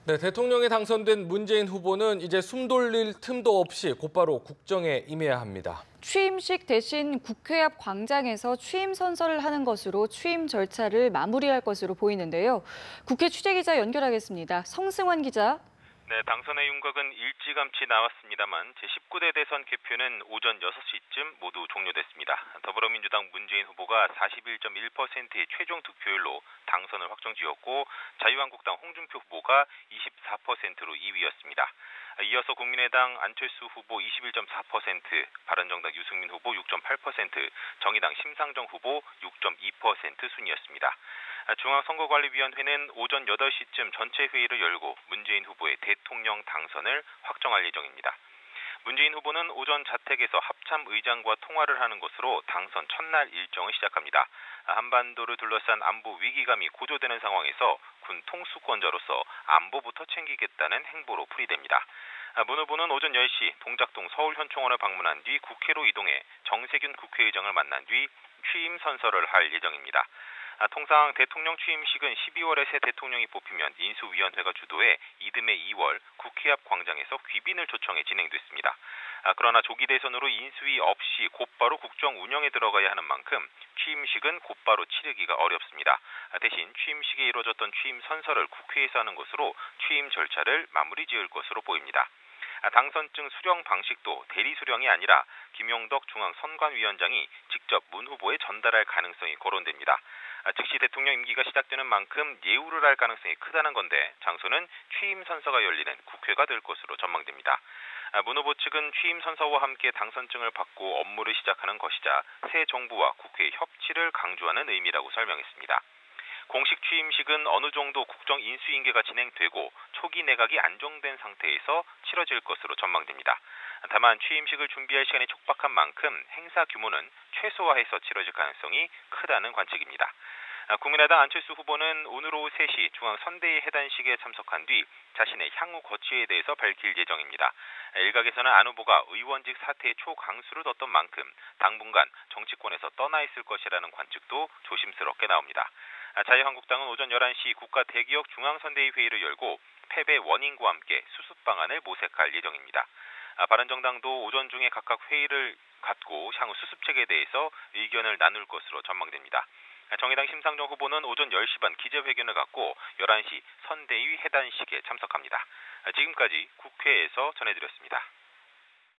네, 대통령에 당선된 문재인 후보는 이제 숨 돌릴 틈도 없이 곧바로 국정에 임해야 합니다. 취임식 대신 국회 앞 광장에서 취임 선서를 하는 것으로 취임 절차를 마무리할 것으로 보이는데요. 국회 취재기자 연결하겠습니다. 성승환 기자. 네, 당선의 윤곽은 일찌감치 나왔습니다만 제19대 대선 개표는 오전 6시쯤 모두 종료됐습니다. 더불어민주당 문재인 후보가 41.1%의 최종 득표율로 당선을 확정지었고 자유한국당 홍준표 후보가 24%로 2위였습니다. 이어서 국민의당 안철수 후보 21.4%, 바른정당 유승민 후보 6.8%, 정의당 심상정 후보 6.2% 순이었습니다. 중앙선거관리위원회는 오전 8시쯤 전체 회의를 열고 문재인 후보의 대통령 당선을 확정할 예정입니다. 문재인 후보는 오전 자택에서 합참 의장과 통화를 하는 것으로 당선 첫날 일정을 시작합니다. 한반도를 둘러싼 안보 위기감이 고조되는 상황에서 군 통수권자로서 안보부터 챙기겠다는 행보로 풀이됩니다. 문 후보는 오전 10시 동작동 서울현충원을 방문한 뒤 국회로 이동해 정세균 국회의장을 만난 뒤 취임 선서를 할 예정입니다. 통상 대통령 취임식은 12월에 새 대통령이 뽑히면 인수위원회가 주도해 이듬해 2월 국회 앞 광장에서 귀빈을 초청해 진행됐습니다. 그러나 조기 대선으로 인수위 없이 곧바로 국정 운영에 들어가야 하는 만큼 취임식은 곧바로 치르기가 어렵습니다. 대신 취임식에 이루어졌던 취임 선서를 국회에서 하는 것으로 취임 절차를 마무리 지을 것으로 보입니다. 당선증 수령 방식도 대리 수령이 아니라 김용덕 중앙선관위원장이 직접 문 후보에 전달할 가능성이 거론됩니다. 즉시 대통령 임기가 시작되는 만큼 예우를 할 가능성이 크다는 건데 장소는 취임 선서가 열리는 국회가 될 것으로 전망됩니다. 문 후보 측은 취임 선서와 함께 당선증을 받고 업무를 시작하는 것이자 새 정부와 국회의 협치를 강조하는 의미라고 설명했습니다. 공식 취임식은 어느 정도 국정 인수인계가 진행되고 초기 내각이 안정된 상태에서 치러질 것으로 전망됩니다. 다만 취임식을 준비할 시간이 촉박한 만큼 행사 규모는 최소화해서 치러질 가능성이 크다는 관측입니다. 국민의당 안철수 후보는 오늘 오후 3시 중앙선대위 해단식에 참석한 뒤 자신의 향후 거취에 대해서 밝힐 예정입니다. 일각에서는 안 후보가 의원직 사퇴의 초강수를 뒀던 만큼 당분간 정치권에서 떠나 있을 것이라는 관측도 조심스럽게 나옵니다. 자유한국당은 오전 11시 국가대기업 중앙선대위 회의를 열고 패배 원인과 함께 수습 방안을 모색할 예정입니다. 바른정당도 오전 중에 각각 회의를 갖고 향후 수습책에 대해서 의견을 나눌 것으로 전망됩니다. 정의당 심상정 후보는 오전 10시 반 기자회견을 갖고 11시 선대위 해단식에 참석합니다. 지금까지 국회에서 전해드렸습니다.